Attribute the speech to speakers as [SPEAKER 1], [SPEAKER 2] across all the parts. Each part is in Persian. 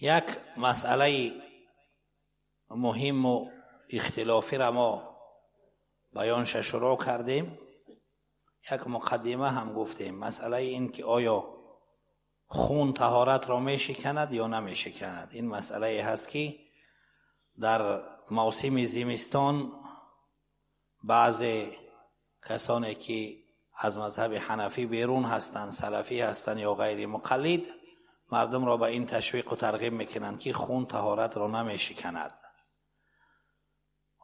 [SPEAKER 1] یک مسئله مهم و اختلافی را ما بیانش شروع کردیم. یک مقدمه هم گفتیم. مسئله این که آیا خون طهارت را می شکند یا نمی شکند. این مسئله هست که در موسم زمستان بعض کسانی که از مذهب حنفی بیرون هستند، سلفی هستند یا غیر مقلد، مردم را به این تشویق و ترغیب میکنند که خون طهارت را نمی شکند.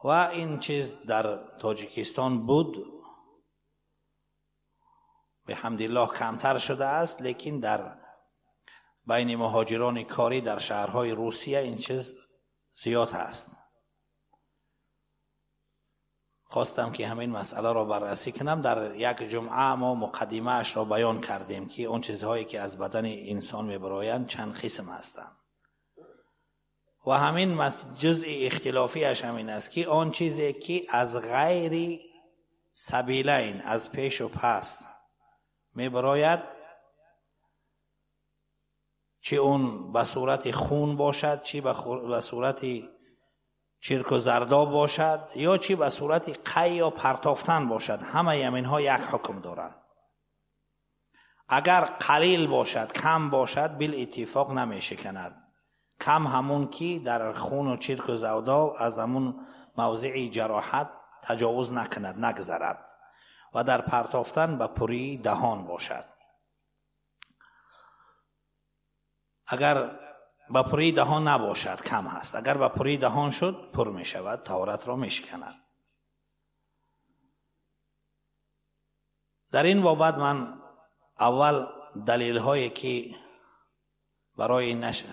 [SPEAKER 1] و این چیز در تاجیکستان بود، به حمدالله کمتر شده است، لیکن در بین مهاجران کاری در شهرهای روسیه این چیز زیاد است. خواستم که همین مسئله را بررسی کنم. در یک جمعه ما مقدمه اش را بیان کردیم که اون چیزهایی که از بدن انسان میبرایند چند قسم هستند و همین جزء اختلافی اش همین است که آن چیزی که از غیر سبیلین، از پیش و پس میبراید، چه اون به صورت خون باشد، چه به صورت چرک و زرداب باشد، یا چه به صورت قی یا پرتافتن باشد، همه اینها یک حکم دارند. اگر قلیل باشد، کم باشد، بالاتفاق نمی شکند. کم همون که در خون و چرک و زرداب از همون موضع جراحت تجاوز نکند، نگذرد، و در پرتافتن به پری دهان باشد. اگر با پری دهان نباشد کم هست، اگر با پری دهان شد پر می شود، طهارت را می شکند. در این بابت من اول دلیل هایی که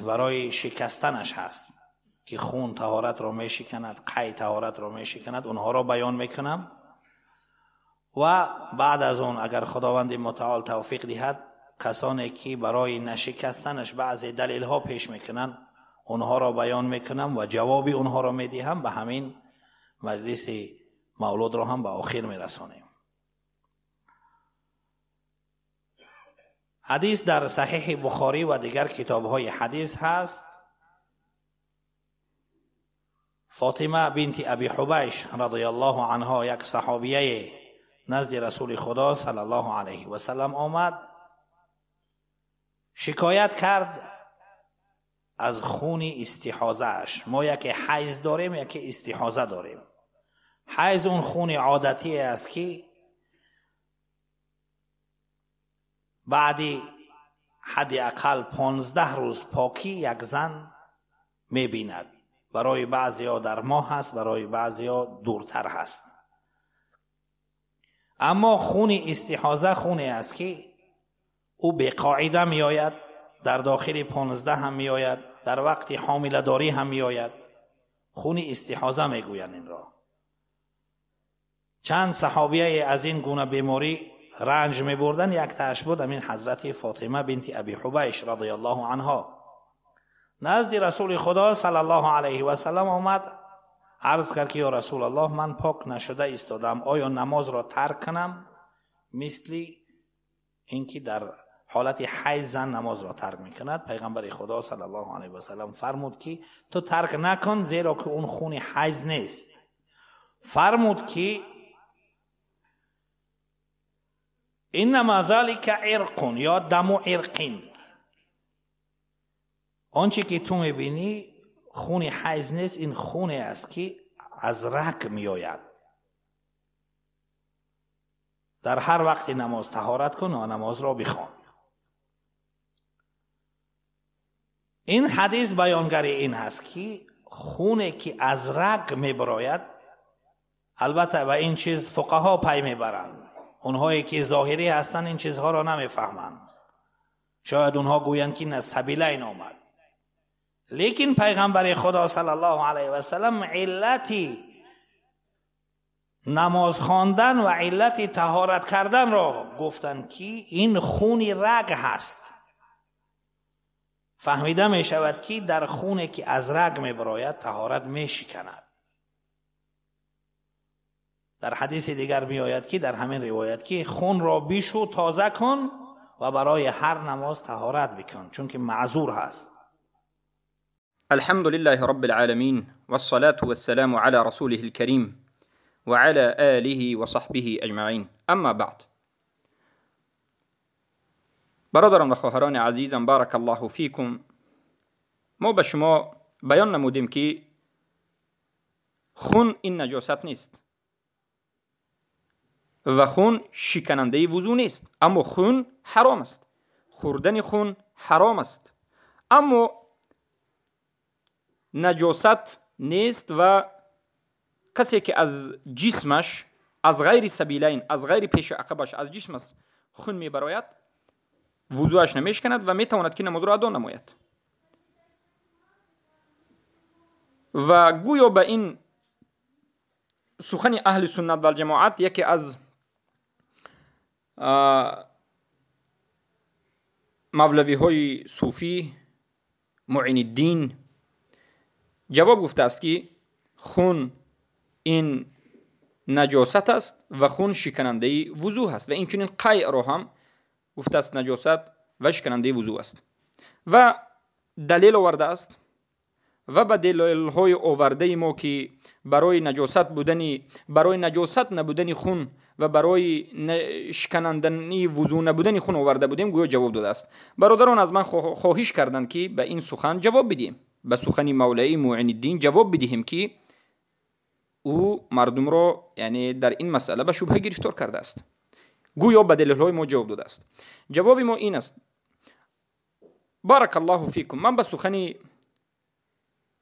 [SPEAKER 1] برای شکستنش هست که خون طهارت را می شکند، قی طهارت را می شکند، اونها را بیان می کنم و بعد از اون اگر خداوند متعال توفیق دهد کسانی که برای نشکستنش بعضی دلیل ها پیش میکنن اونها را بیان میکنم و جوابی اونها را میدهم. به همین مجلس مولود را هم به آخر میرسانیم. حدیث در صحیح بخاری و دیگر کتاب های حدیث هست. فاطمه بنت ابی حبیش رضی الله عنها، یک صحابیه نزد رسول خدا صلی الله علیه و سلم آمد، شکایت کرد از خون استحاضه اش. ما یکی حیض داریم، یکی استحاضه داریم. حیض اون خون عادتی است که بعدی حداقل 15 روز پاکی یک زن میبیند. برای بعضی ها در ماه هست، برای بعضی ها دورتر هست. اما خون استحاضه خونی است که او به قاعده می آید، در داخل 15 هم می آید، در وقت حامله داری هم می آید. خون استحاضه می گویند این را. چند صحابیه از این گونه بیماری رنج می بردن. یک تاش بود همین حضرت فاطمه بنت ابی حبیش رضی الله عنها نزد رسول خدا صلی الله علیه و سلم آمد، عرض کرد که یا رسول الله، من پاک نشده ایستادم، آیا نماز را ترک کنم؟ مثل اینکه در حالت حیض زن نماز را ترک میکند. پیغمبر خدا صلی الله علیه و سلم فرمود که تو ترک نکن، زیرا که اون خون حیض نیست. فرمود که انما ذلك عرق یا دم عرقین، آنچه که تو میبینی خون حیض نیست، این خونی است که از رگ میآید. در هر وقت نماز طهارت کن و نماز را بخوان. این حدیث بیانگر این هست که خونی که از رگ میبراید، البته و این چیز فقها پی میبرند، اونهایی که ظاهری هستند این چیزها را نمیفهمند. شاید اونها گویند که نسبیلین آمد، لیکن پیغمبر خدا صلی الله علیه و سلم علتی نماز خواندن و علت طهارت کردن را گفتند که این خون رگ هست. فهمیده می شود که در خونی که از رگ می براید طهارت می شکند. در حدیث دیگر می آید که در همین روایت که خون را بیشو تازه کن و برای هر نماز طهارت بکن، چون که معذور هست.
[SPEAKER 2] الحمد لله رب العالمين والصلاة والسلام على رسوله الكريم وعلى آله وصحبه أجمعين. اما بعد، برادران و خواهران عزیزم، بارک الله فیکم، ما به شما بیان نمودیم که خون این نجاست نیست و خون شکننده وضو نیست، اما خون حرام است. خوردن خون حرام است، اما نجاست نیست و کسی که از جسمش، از غیر سبیلین، از غیر پیش عقبش، از جسمش خون می براید، وضوعش نمیشکند و میتواند که نماز را ادا نماید. و گویا به این سخن اهل سنت و الجماعت یکی از مولوی های صوفی، معین الدین، جواب گفته است که خون این نجاست است و خون شکننده وضو است و این چنین قیع را هم گفته است نجاست و شکننده وضو است و دلیل آورده است و به دلیل های آورده ما که برای نجاست نبودن خون و برای شکنندنی وضو نبودن خون آورده بودیم، گویا جواب داده است. برادران از من خواهش کردند که به این سخن جواب بدیم، به سخن مولوی معین الدین جواب بدهیم که او مردم را یعنی در این مسئله به شبهه گرفتار کرده است. گویا به دلیل های ما جواب داده است. جواب ما این است: بارک الله فیکم، من به سخن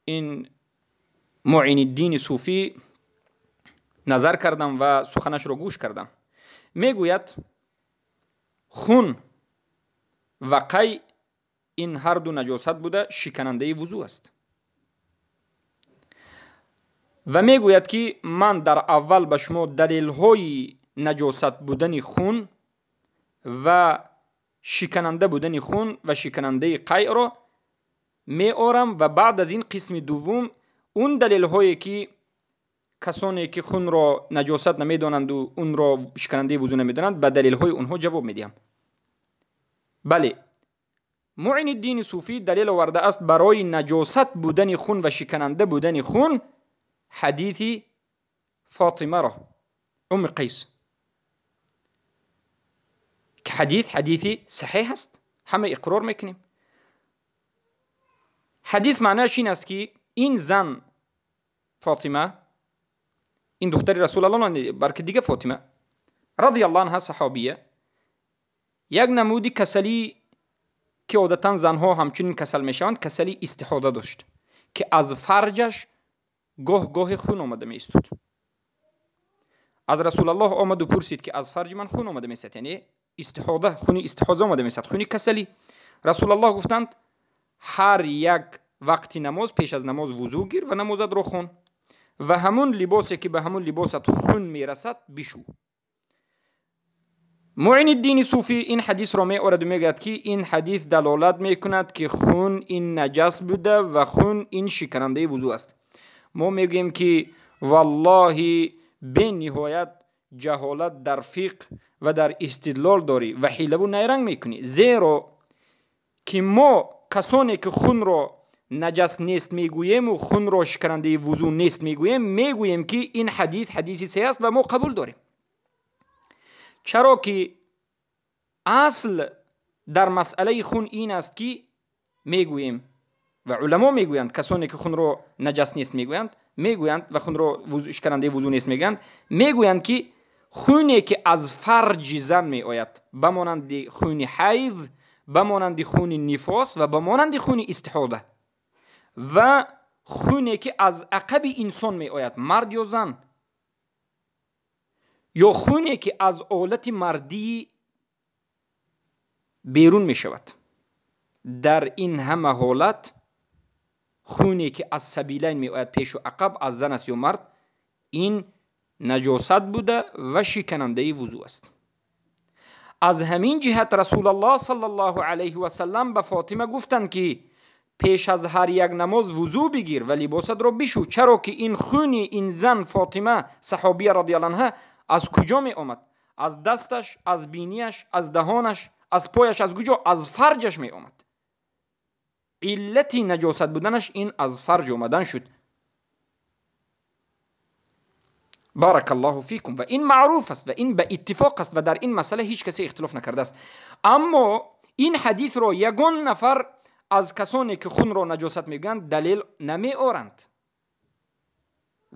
[SPEAKER 2] این معین الدین صوفی نظر کردم و سخنش را گوش کردم. میگوید خون و قی این هر دو نجاست بوده، شکننده وضو است و میگوید که من در اول به شما دلیل های نجاست بودن خون و شکننده بودن خون و شکننده قی را می آورم و بعد از این قسم دوم اون دلیل هایی که کسانی که خون را نجاست نمیدانند و اون را شکننده وضو نمیدانند به دلیل های اونها جواب میدیم. بله، معین الدین صوفی دلیل آورده است برای نجاست بودن خون و شکننده بودن خون حدیث فاطمه را، ام قیس، که حدیث صحیح است، همه اقرار میکنیم. حدیث معنیش این است که این زن فاطمه، این دختر رسول الله، بلکه دیگه فاطمه رضی الله عنها صحابیه، یک نمودی کسلی که عادتا زنها همچنین کسل میشوند، کسلی استحاضه داشت که از فرجش گاه خون آمده میستود. از رسول الله آمد و پرسید که از فرج من خون آمده میستد، یعنی استحاضه، خونی استحاضه آمده میستد، خونی کسلی. رسول الله گفتند هر یک وقتی نماز پیش از نماز وضو گیر و نمازت رو خون و همون لباسی که به همون لباست خون میرسد بشو. معین الدین صوفی این حدیث را می آورد و میگوید که این حدیث دلالت میکند که خون این نجس بوده و خون این شکننده وضو است. ما میگیم که والله به نهایت جهالت در فقه و در استدلال داری و حیله و نیرنگ میکنی، زیرا که ما کسانی که خون را نجس نیست میگوییم و خون را شکننده وضو نیست میگوییم که این حدیثی صحیح است و ما قبول داریم. چرا که اصل در مسئله خون این است که میگوییم و علما میگویند کسانی که خون را نجس نیست میگویند و خون را شکننده وضو نیست میگویند که خونی که از فرج زن می آید بمانند خون حیض، بمانند خون نفاس و بمانند خون استحاضه و خونی که از عقب انسان می آید، مرد یا زن، یا خونی که از آلت مردی بیرون می شود، در این همه حالت خونی که از سبیلین می آید پیش و عقب، از زن است یا مرد، این نجاست بوده و شکننده وضو است. از همین جهت رسول الله صلی الله علیه و سلم به فاطمه گفتند که پیش از هر یک نماز وضو بگیر و لباست را بشو، چرا که این خون این زن فاطمه صحابیه رضی الله عنها از کجا می آمد؟ از دستش، از بینیش، از دهانش، از پایش، از کجا؟ از فرجش می آمد. علت نجاست بودنش این از فرج اومدن شد. بارک الله فیکم. و این معروف است و این به اتفاق است و در این مسئله هیچ کسی اختلاف نکرده است. اما این حدیث رو یگان نفر از کسانی که خون رو نجاست میگویند دلیل نمی آورند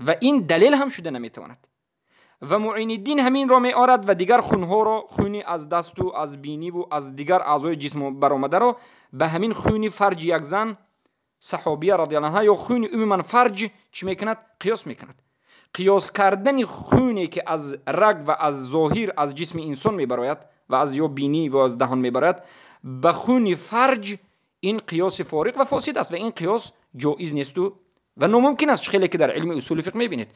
[SPEAKER 2] و این دلیل هم شده نمیتواند. و معین الدین همین را می آورد و دیگر خونها رو، خونی از دست و از بینی و از دیگر اعضای جسم برآمده رو به همین خونی فرج یک زن صحابیه رضی الله عنها یا خونی عموما فرج چی میکند؟ قیاس میکند. قیاس کردن خونی که از رگ و از ظاهر از جسم انسان میبراید و از یا بینی و از دهان میبراید به خون فرج، این قیاس فارق و فاسد است و این قیاس جایز نیست و ناممکن است. خیلی که در علم اصول فقه میبینید،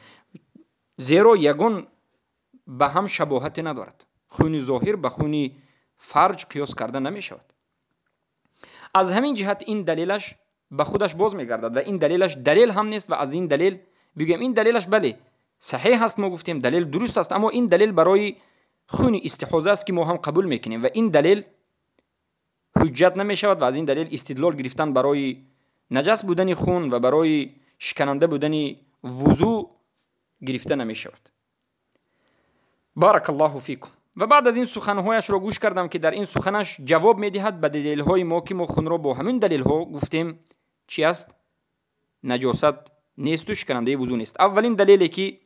[SPEAKER 2] زیرا یگان به هم شباهت ندارد. خون ظاهر به خون فرج قیاس کردن نمیشود. از همین جهت این دلیلش به خودش باز میگردد و این دلیلش دلیل هم نیست و از این دلیل بگیم این دلیلش بله صحیح هست، ما گفتیم دلیل درست است، اما این دلیل برای خون استحاضه است که ما هم قبول میکنیم و این دلیل حجت نمیشود و از این دلیل استدلال گرفتن برای نجس بودن خون و برای شکننده بودن وضو گرفته نمیشود. بارک الله فیکم. و بعد از این سخنهایش را گوش کردم که در این سخنش جواب میدهد به دلیل‌های ما که ما خون را با همین دلیل‌ها گفتیم چی است؟ نجاست نیست و شکننده وضو نیست. اولین دلیلی که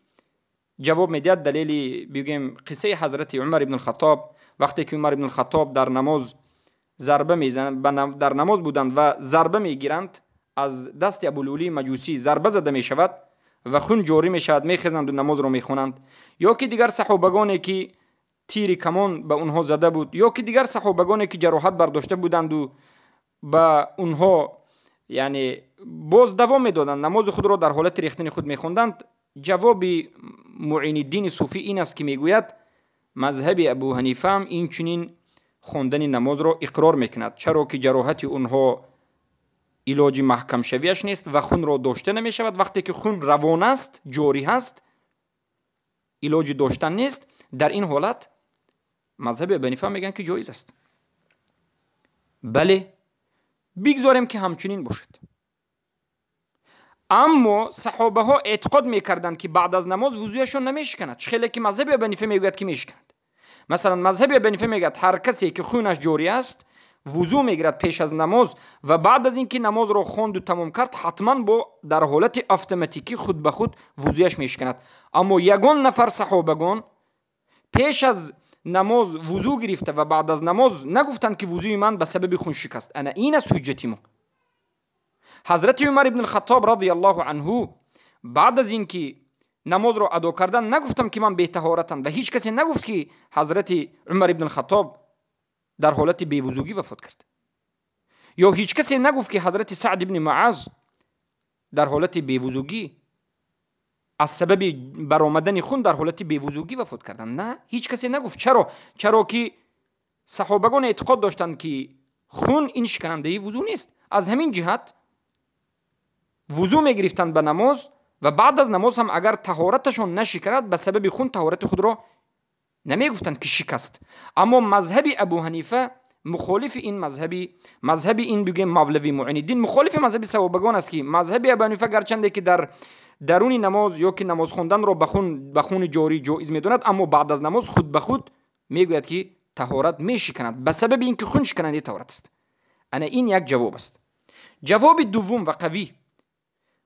[SPEAKER 2] جواب میدهد دلیلی بگیم قصه حضرت عمر ابن الخطاب، وقتی که عمر ابن الخطاب در نماز ضربه میزنند، در نماز بودند و ضربه میگیرند، از دست ابولولی مجوسی ضربه زده میشود و خون جاری میشود، میخزند و نماز رو میخونند. یا که دیگر صحابگانی که تیر کمان به اونها زده بود، یا که دیگر صحابگانی که جراحت برداشته بودند و به اونها یعنی باز دوام میدادند، نماز خود را در حالت ریختن خود میخوندند. جواب معین الدین صوفی این است که میگوید مذهب ابو حنیفه هم این چنین خوندن نماز را اقرار میکند، چرا که جراحت اونها علاج محکم شویش نیست و خون را داشته نمیشود. وقتی که خون روان است، جاری هست، علاج داشتن نیست، در این حالت مذهب ابو حنیفه میگن که جایز است. بله بگذاریم که همچنین باشد، اما صحابه ها اعتقاد میکردند که بعد از نماز وضویشون نمیشکند، خیلی که مذهب ابو حنیفه میگوید که میشکند. مثلا مذهب ابو حنیفه میگوید هر کسی که خونش جاری است وضو میگیرد پیش از نماز و بعد از اینکه نماز رو خواند و تمام کرد حتما با در حالت اتوماتیکی خود به خود وضویش میشکند. اما یگان نفر صحابگان پیش از نماز وضو گرفته و بعد از نماز نگفتند که وضوی من به سبب خون شکست. انا این است حجتی ما. حضرت عمر ابن الخطاب رضی الله عنه بعد از اینکه نماز رو ادا کردن نگفتم که من بی طهارتم و هیچ کسی نگفت که حضرت عمر ابن الخطاب در حالت بی‌وضوگی وفات کرد، یا هیچ کسی نگفت که حضرت سعد ابن معاذ در حالت بی‌وضوگی از سبب برآمدن خون در حالت بی‌وضوگی وفات کردن. نه، هیچ کسی نگفت. چرا که صحابگان اعتقاد داشتند که خون این شکننده وضو نیست. از همین جهت وضو میگرفتند به نماز و بعد از نماز هم اگر طهارتشون نشکرد به سبب خون طهارت خود را نمیگفتند که شکست. اما مذهب ابو حنیفه مخالف این مذهب این بگیم مولوی معین الدین مخالف مذهب صحابگان است که مذهب ابو حنیفه گرچنده که در درون نماز یا که نماز خواندن را به خون جاری جایز میدوند، اما بعد از نماز خود به خود میگوید که طهارت میشکند به سبب اینکه خون شکننده طهارت است. انا این یک جواب است. جواب دوم و قوی،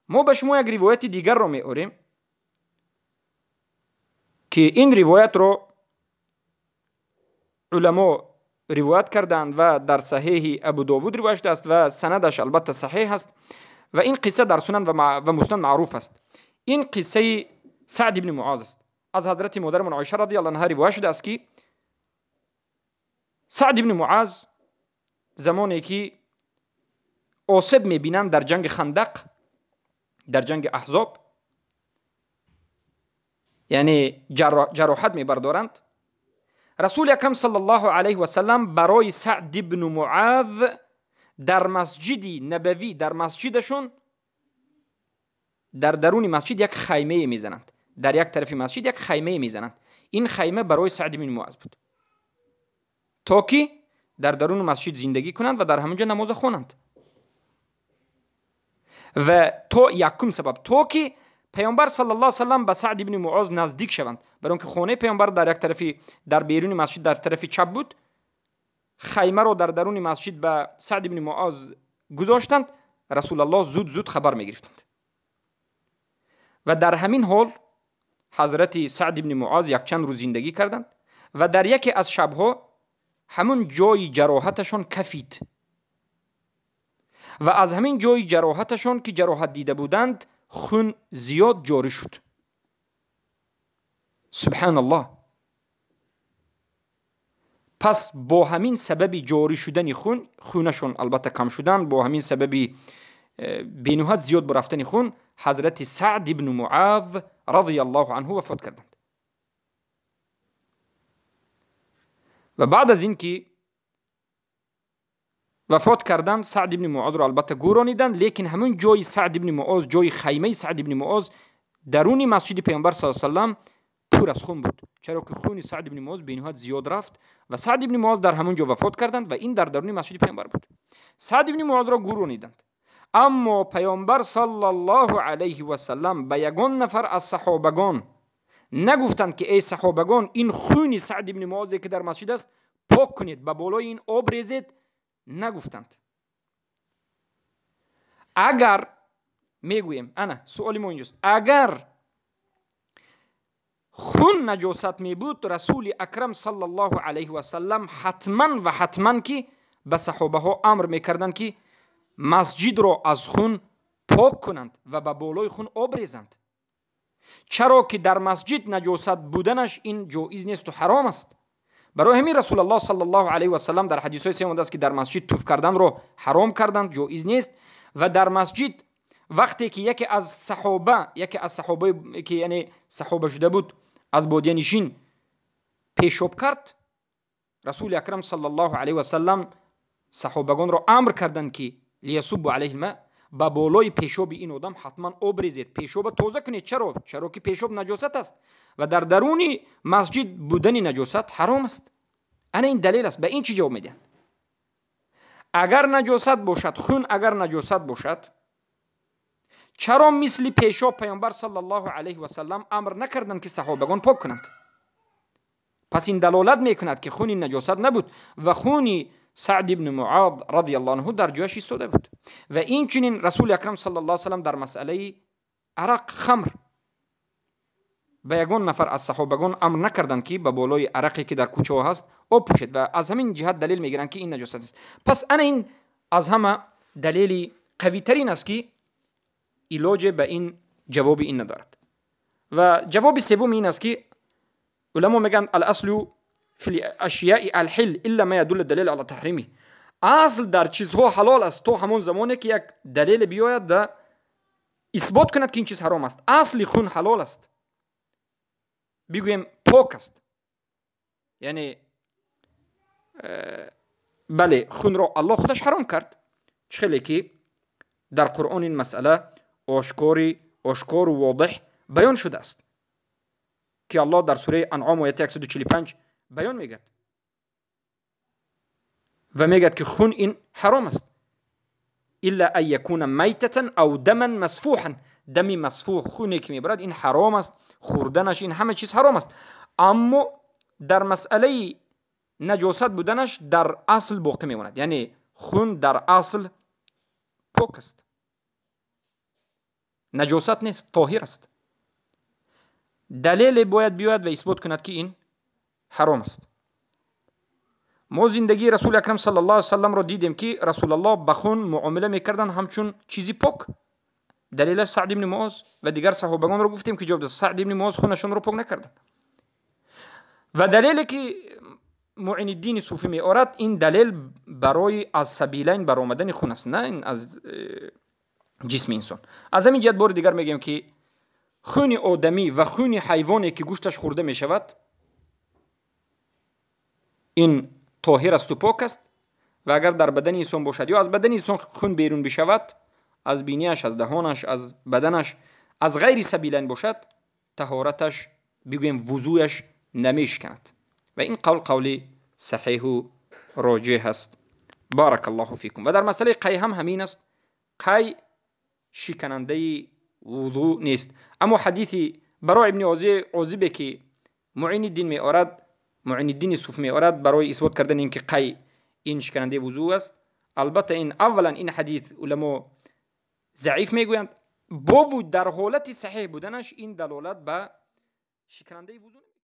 [SPEAKER 2] ما به شما یک روایت دیگر را میاریم که این روایت را علما روایت کردند و در صحیح ابو داود روایت است و سندش البته صحیح است و این قصه در سنن و مسند معروف است. این قصه سعد ابن معاذ است. از حضرت مادرمون عایشه رضی الله عنها روایت شده است که سعد ابن معاذ زمانی که آسیب میبینند در جنگ خندق، در جنگ احزاب، یعنی جراحت میبردارند، رسول اکرم صلی الله علیه و سلم برای سعد ابن معاذ در مسجد نبوی، در مسجدشون در درون مسجد یک خیمه میزنند، در یک طرف مسجد یک خیمه میزنند. این خیمه برای سعد ابن معاذ بود تا که در درون مسجد زندگی کنند و در همونجا نماز خوانند. و تو یکم سبب تو که پیامبر صلی الله علیه و سلم به سعد ابن معاذ نزدیک شوند، برای اینکه خانه پیامبر در یک طرفی در بیرون مسجد در طرف چپ بود، خیمه رو در درون مسجد به سعد ابن معاذ گذاشتند. رسول الله زود زود خبر می گرفتند و در همین حال حضرت سعد ابن معاذ یک چند روز زندگی کردند و در یکی از شبها همون جای جراحتشون کفید و از همین جای جراحتشون که جراحت دیده بودند خون زیاد جاری شد. سبحان الله. پس با همین سببی جاری شدن خونشون البته کم شدن، با همین سببی بینوهت زیاد برفتن خون، حضرت سعد ابن معاذ رضی الله عنه وفات کردند. و بعد از اینکه وفات کردند سعد ابن معاذ را البته گورانیدند، لیکن همون جای سعد ابن معاذ، جای خیمه سعد ابن معاذ درون مسجد پیامبر صلی الله علیه و سلم پر از خون بود، چرا که خون سعد ابن معاذ به نهایت زیاد رفت و سعد ابن معاذ در همون جا وفات کردند و این در درون مسجد پیامبر بود. سعد ابن معاذ را گورانیدند، اما پیامبر صلی الله علیه و سلم به یگان نفر از صحابگان نگفتند که ای صحابگان این خون سعد ابن معاذ که در مسجد است پاک کنید، به بالای این آب ریزید. نگفتند. اگر میگویم انا سوال ما اینجاست، اگر خون نجاست می بود رسول اکرم صلی الله علیه و سلم حتما که به صحابه ها امر میکردند که مسجد را از خون پاک کنند و به بالای خون آب ریزند، چرا که در مسجد نجاست بودنش این جایز نیست و حرام است. برای همین رسول الله صلی الله علیه و سلم در حدیث های صحیح آمده است که در مسجد توف کردن را حرام کردند، جایز نیست. و در مسجد وقتی که یکی از صحابه که یعنی صحابه شده بود از بادیه نشین پیشاب کرد، رسول اکرم صلی الله علیه و سلم صحابگان را امر کردند که لیصب علیه الماء، با بالای پیشاب این آدم حتما آب ریزید، پیشاب تازه کنید. چرا که پیشاب نجاست است و در درون مسجد بودن نجاست حرام است. این دلیل است. به این چی جواب میدن؟ اگر نجاست باشد، خون اگر نجاست باشد، چرا مثل پیشاب پیامبر صلی الله علیه و سلم امر نکردند که صحابگان پاک کنند؟ پس این دلالت میکند که خون نجاست نبود و خون سعد ابن معاذ رضی الله عنه در جایش ایستاده بود. و این چنین رسول اکرم صلی الله علیه و سلم در مسئله عرق خمر به یگان نفر از صحابگان امر نکردند که به بالای عرقی که در کوچه ها هست آب پوشید و از همین جهت دلیل میگیرند که این نجاست است. پس این از همه دلیلی قوی ترین است که علاج به این جواب این ندارد. و جواب سوم این است که علما میگن الاصل فی الاشیاء الحل الا ما يدل الدلیل علی تحریمه. اصل در چیزها حلال است تو همون زمانی که یک دلیل بیاید و اثبات کند که این چیز حرام است. اصل خون حلال است، بگویم پاک است، یعنی بله خون را الله خودش حرام کرد، چخیلی که در قرآن این مسئله آشکار و واضح بیان شده است که الله در سوره انعام آیه 145 بیان میگد و میگد که خون این حرام است الا ان یکون میتتا او دما مسفوحا. دمی مسفوح، خونی که میبرد این حرام است، خوردنش این همه چیز حرام است. اما در مسئله نجاست بودنش در اصل باقی میماند، یعنی خون در اصل پاک است، نجاست نیست، طاهر است. دلیل باید بیاید و اثبات کند که این حرام است. ما زندگی رسول اکرم صلی الله علیه و سلم را دیدیم که رسول الله به خون معامله میکردن همچون چیزی پاک. دلیل سعد ابن معاذ و دیگر صحابگان را گفتیم که جواب داد. سعد ابن معاذ خونشون را پاک نکردن. و دلیلی که معین الدین صوفی می آورد این دلیل برای از سبیلین برآمدن خون است، نه این از جسم انسان. از همین جهت بار دیگر میگیم که خون آدمی و خون حیوانی که گوشتش خورده می شود این طاهر است و پاک است و اگر در بدن انسان باشد یا از بدن انسان خون بیرون بشود، از بینیش، از دهانش، از بدنش، از غیر سبیلین باشد، طهارتش بگویم وضویش نمیشکند و این قول صحیح و راجح است. بارک الله فیکم. و در مسئله قی هم همین است. قی شکننده وضو نیست. اما حدیثی برای ابن عازبه که معین الدین صوف میآورد برای اثبات کردن اینکه قی این شکننده وضو است. البته این اولا این حدیث علما ضعیف میگویند، با در حالت صحیح بودنش این دلالت به شکننده وضو